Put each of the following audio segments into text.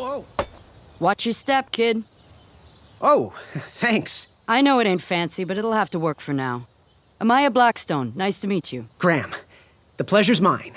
whoa. Watch your step, kid. Oh, thanks. I know it ain't fancy, but it'll have to work for now. Amaya Blackstone, nice to meet you. Graham, the pleasure's mine.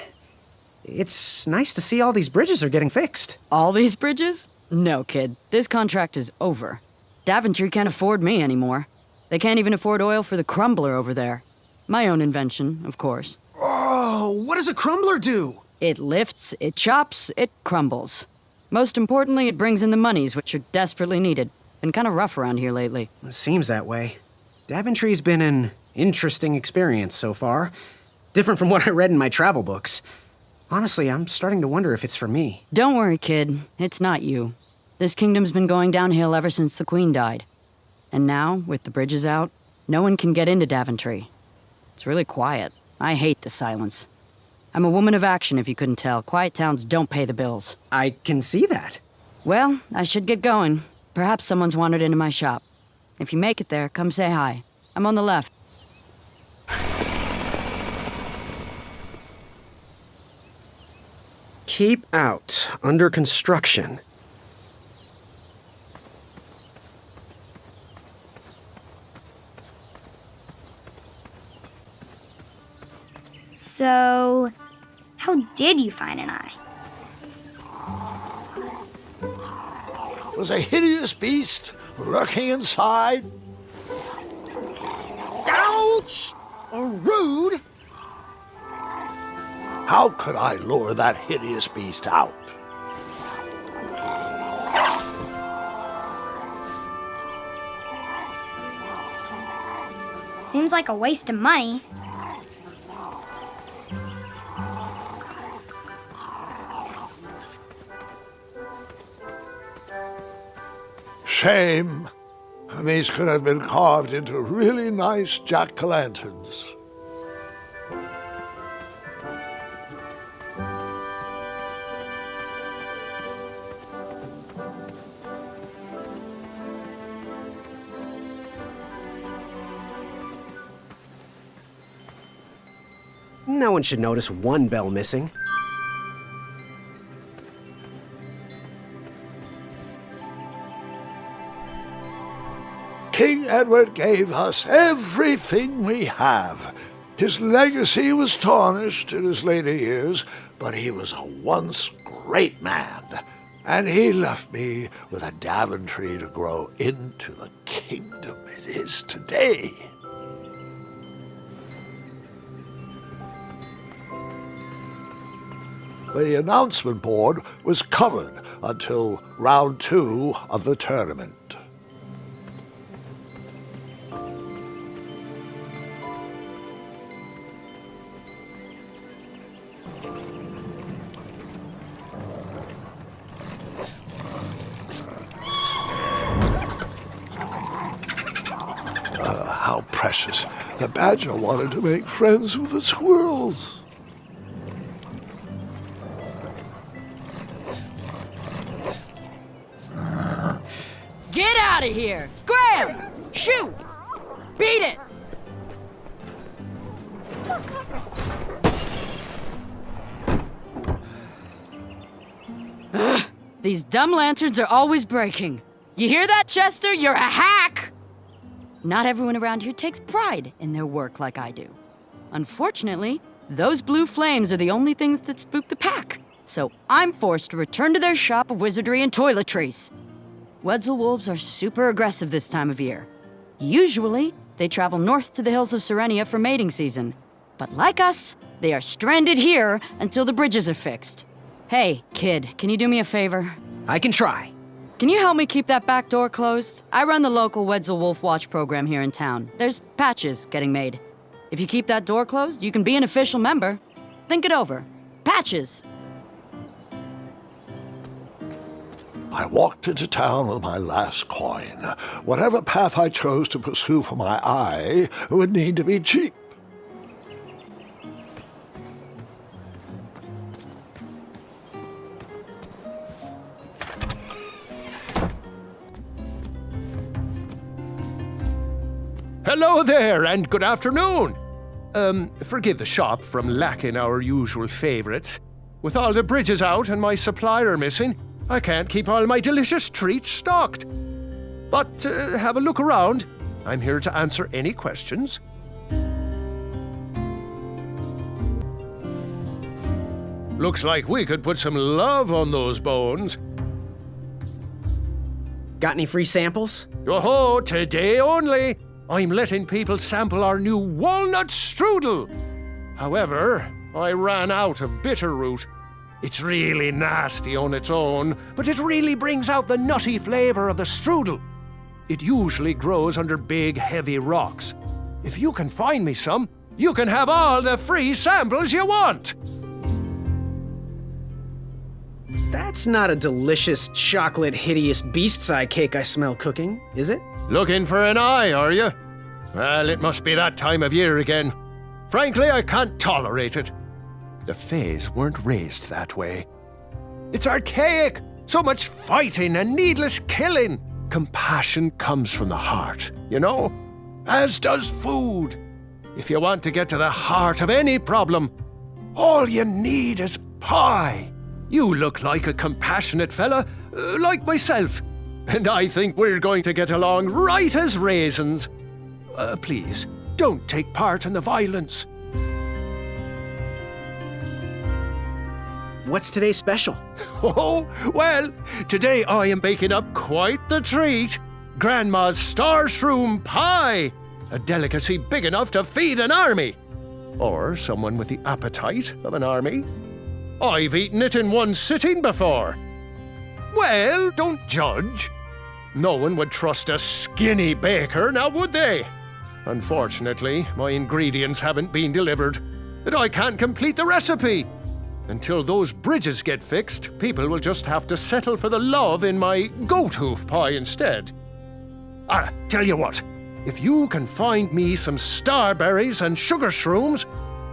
It's nice to see all these bridges are getting fixed. All these bridges? No, kid. This contract is over. Daventry can't afford me anymore. They can't even afford oil for the crumbler over there. My own invention, of course. Oh, what does a crumbler do? It lifts, it chops, it crumbles. Most importantly, it brings in the monies, which are desperately needed. Been kind of rough around here lately. It seems that way. Daventry's been an interesting experience so far. Different from what I read in my travel books. Honestly, I'm starting to wonder if it's for me. Don't worry, kid. It's not you. This kingdom's been going downhill ever since the Queen died. And now, with the bridges out, no one can get into Daventry. It's really quiet. I hate the silence. I'm a woman of action, if you couldn't tell. Quiet towns don't pay the bills. I can see that. Well, I should get going. Perhaps someone's wandered into my shop. If you make it there, come say hi. I'm on the left. Keep out. Under construction. So, how did you find an eye? Was a hideous beast lurking inside. Ouch! Rude! How could I lure that hideous beast out? Seems like a waste of money. Shame. These could have been carved into really nice jack-o'-lanterns. No one should notice one bell missing. King Edward gave us everything we have. His legacy was tarnished in his later years, but he was a once great man, and he left me with a Daventry to grow into the kingdom it is today. The announcement board was covered until round 2 of the tournament. How precious. The badger wanted to make friends with the squirrels. Get out of here! Scram! Shoot! Beat it! Ugh, these dumb lanterns are always breaking. You hear that, Chester? You're a hack! Not everyone around here takes pride in their work like I do. Unfortunately, those blue flames are the only things that spook the pack, so I'm forced to return to their shop of wizardry and toiletries. Wetzel wolves are super aggressive this time of year. Usually, they travel north to the hills of Serenia for mating season. But like us, they are stranded here until the bridges are fixed. Hey, kid, can you do me a favor? I can try. Can you help me keep that back door closed? I run the local Wetzel Wolf Watch program here in town. There's patches getting made. If you keep that door closed, you can be an official member. Think it over. Patches! I walked into town with my last coin. Whatever path I chose to pursue for my eye would need to be cheap. Hello there, and good afternoon. Forgive the shop from lacking our usual favorites. With all the bridges out and my supplier missing, I can't keep all my delicious treats stocked. But have a look around. I'm here to answer any questions. Looks like we could put some love on those bones. Got any free samples? Oh, today only. I'm letting people sample our new walnut strudel. However, I ran out of bitter root. It's really nasty on its own, but it really brings out the nutty flavor of the strudel. It usually grows under big, heavy rocks. If you can find me some, you can have all the free samples you want. That's not a delicious chocolate hideous beast's eye cake I smell cooking, is it? Looking for an eye, are you? Well, it must be that time of year again. Frankly, I can't tolerate it. The Fays weren't raised that way. It's archaic. So much fighting and needless killing. Compassion comes from the heart, you know? As does food. If you want to get to the heart of any problem, all you need is pie. You look like a compassionate fella, like myself. And I think we're going to get along right as raisins. Please, don't take part in the violence. What's today's special? Oh, well, today I am baking up quite the treat. Grandma's star shroom pie. A delicacy big enough to feed an army. Or someone with the appetite of an army. I've eaten it in one sitting before. Well, don't judge. No one would trust a skinny baker, now would they? Unfortunately, my ingredients haven't been delivered, and I can't complete the recipe. Until those bridges get fixed, people will just have to settle for the love in my goat hoof pie instead. Tell you what, if you can find me some starberries and sugar shrooms,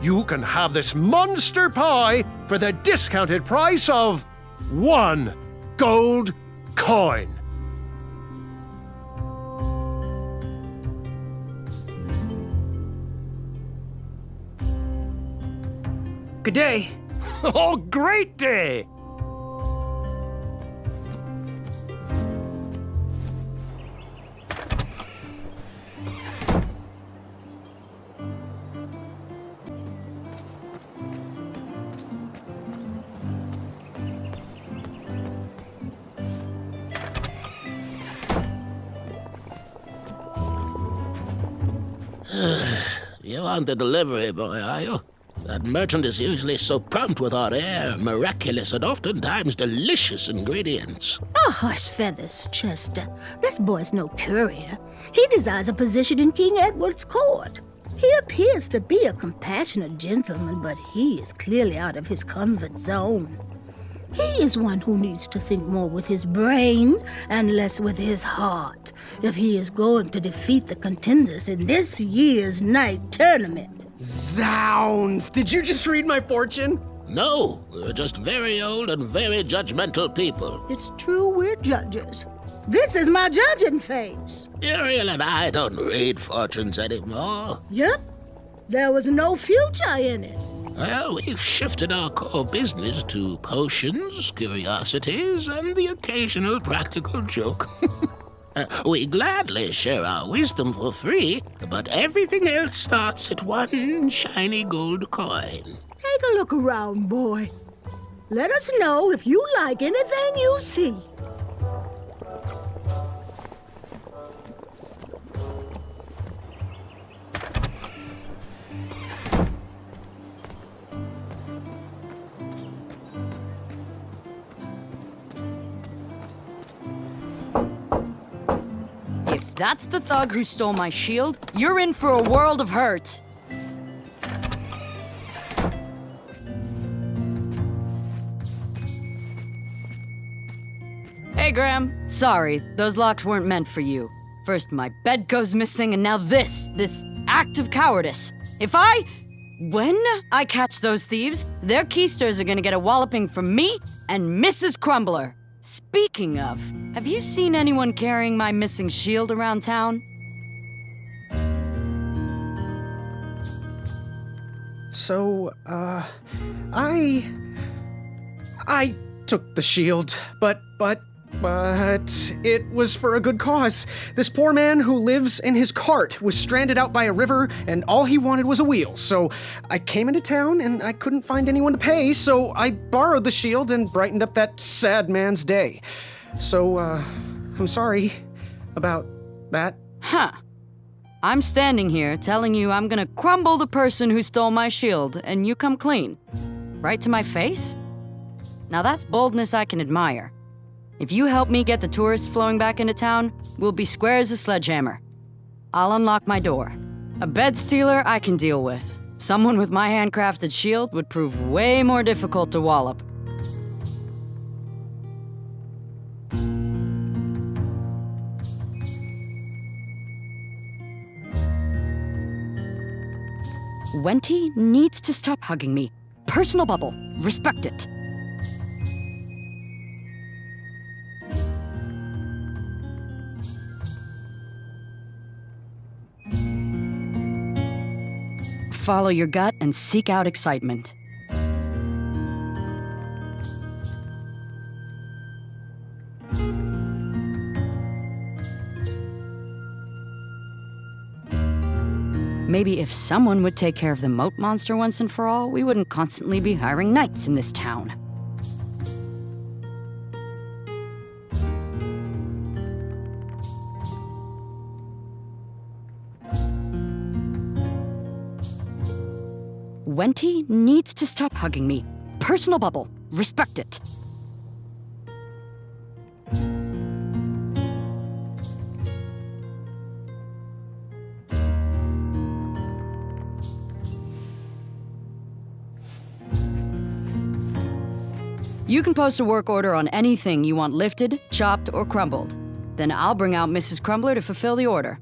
you can have this monster pie for the discounted price of 1 gold coin. Good day. Oh, great day! You aren't the delivery boy, are you? That merchant is usually so prompt with our rare, miraculous, and oftentimes delicious ingredients. Oh, hush feathers, Chester. This boy's no courier. He desires a position in King Edward's court. He appears to be a compassionate gentleman, but he is clearly out of his comfort zone. He is one who needs to think more with his brain and less with his heart if he is going to defeat the contenders in this year's night tournament. Zounds! Did you just read my fortune? No, we're just very old and very judgmental people. It's true we're judges. This is my judging face. Ariel and I don't read fortunes anymore. Yep, there was no future in it. Well, we've shifted our core business to potions, curiosities, and the occasional practical joke. We gladly share our wisdom for free, but everything else starts at 1 shiny gold coin. Take a look around, boy. Let us know if you like anything you see. If that's the thug who stole my shield, you're in for a world of hurt. Hey, Graham. Sorry, those locks weren't meant for you. First my bed goes missing, and now this act of cowardice. When I catch those thieves, their keysters are gonna get a walloping from me and Mrs. Crumbler. Speaking of, have you seen anyone carrying my missing shield around town? So, took the shield, but it was for a good cause. This poor man who lives in his cart was stranded out by a river, and all he wanted was a wheel. So I came into town, and I couldn't find anyone to pay, so I borrowed the shield and brightened up that sad man's day. So, I'm sorry about that. Huh. I'm standing here telling you I'm gonna crumble the person who stole my shield, and you come clean. Right to my face? Now that's boldness I can admire. If you help me get the tourists flowing back into town, we'll be square as a sledgehammer. I'll unlock my door. A bed stealer I can deal with. Someone with my handcrafted shield would prove way more difficult to wallop. Wenty needs to stop hugging me. Personal bubble. Respect it. Follow your gut and seek out excitement. Maybe if someone would take care of the moat monster once and for all, we wouldn't constantly be hiring knights in this town. Wenty needs to stop hugging me. Personal bubble. Respect it. You can post a work order on anything you want lifted, chopped, or crumbled. Then I'll bring out Mrs. Crumbler to fulfill the order.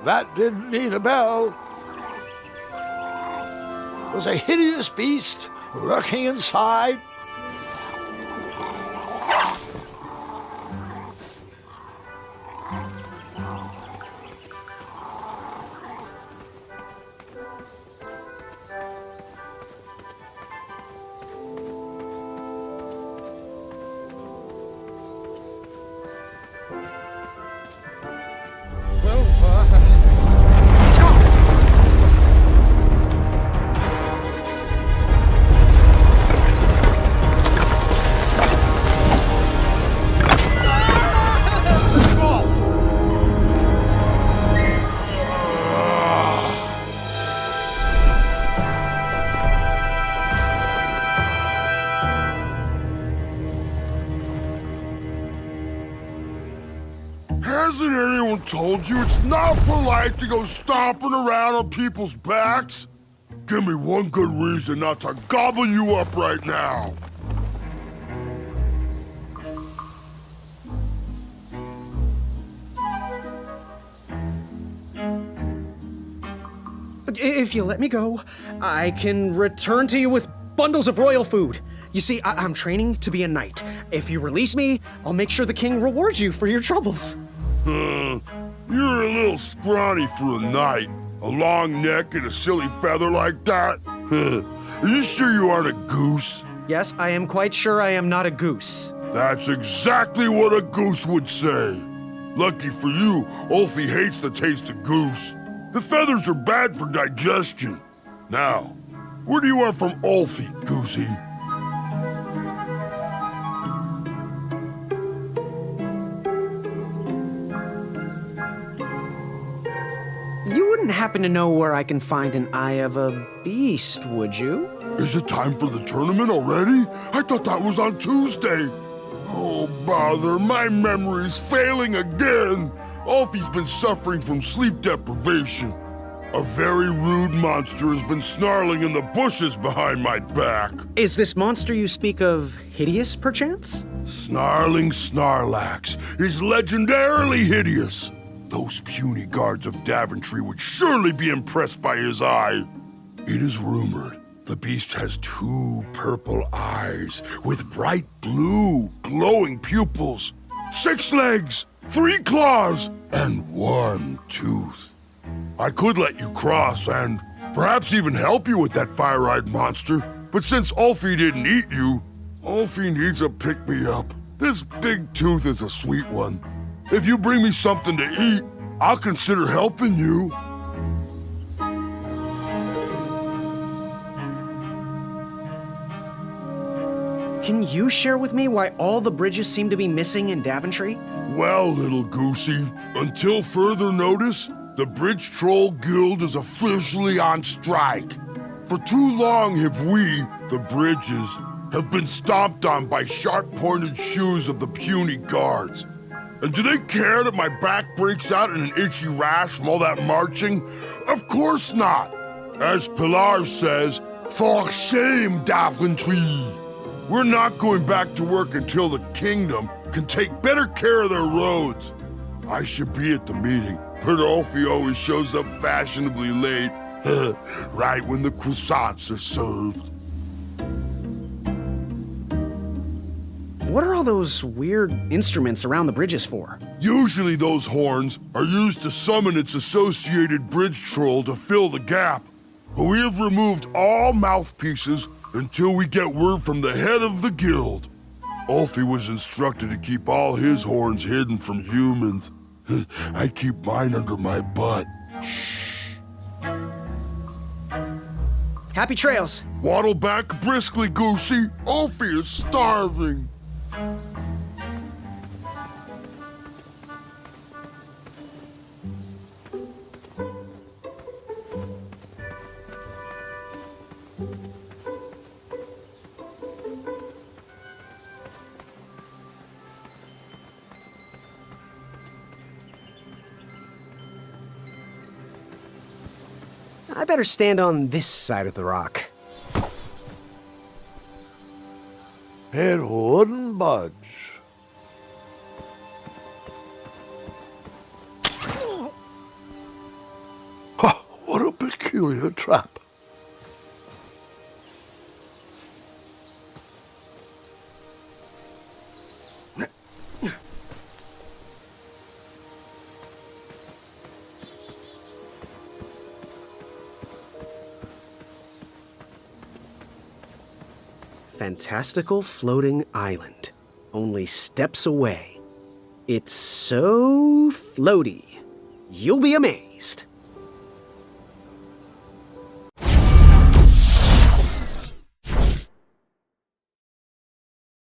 That didn't need a bell. It was a hideous beast lurking inside. Hasn't anyone told you it's not polite to go stomping around on people's backs? Give me one good reason not to gobble you up right now. If you let me go, I can return to you with bundles of royal food. You see, I'm training to be a knight. If you release me, I'll make sure the king rewards you for your troubles. You're a little scrawny for a knight. A long neck and a silly feather like that? Are you sure you aren't a goose? Yes, I am quite sure I am not a goose. That's exactly what a goose would say. Lucky for you, Ulfie hates the taste of goose. The feathers are bad for digestion. Now, where do you want from Ulfie, Goosey? You wouldn't happen to know where I can find an eye of a beast, would you? Is it time for the tournament already? I thought that was on Tuesday. Oh, bother, my memory's failing again. Ulfie's been suffering from sleep deprivation. A very rude monster has been snarling in the bushes behind my back. Is this monster you speak of hideous, perchance? Snarling Snarlax is legendarily hideous. Those puny guards of Daventry would surely be impressed by his eye. It is rumored the beast has 2 purple eyes with bright blue, glowing pupils, 6 legs, 3 claws, and 1 tooth. I could let you cross and perhaps even help you with that fire-eyed monster, but since Ulfie didn't eat you, Ulfie needs a pick-me-up. This big tooth is a sweet one. If you bring me something to eat, I'll consider helping you. Can you share with me why all the bridges seem to be missing in Daventry? Well, little Goosey, until further notice, the Bridge Troll Guild is officially on strike. For too long have we, the bridges, have been stomped on by sharp-pointed shoes of the puny guards. And do they care that my back breaks out in an itchy rash from all that marching? Of course not. As Pilar says, for shame, Daventry. We're not going back to work until the kingdom can take better care of their roads. I should be at the meeting, but Ulfie always shows up fashionably late, right when the croissants are served. What are all those weird instruments around the bridges for? Usually those horns are used to summon its associated bridge troll to fill the gap. But we have removed all mouthpieces until we get word from the head of the guild. Ulfie was instructed to keep all his horns hidden from humans. I keep mine under my butt. Shh. Happy trails. Waddle back briskly, Goosey. Ulfie is starving. I better stand on this side of the rock. It wouldn't budge. Ha! What a peculiar trap. Fantastical floating island. Only steps away. It's so floaty. You'll be amazed.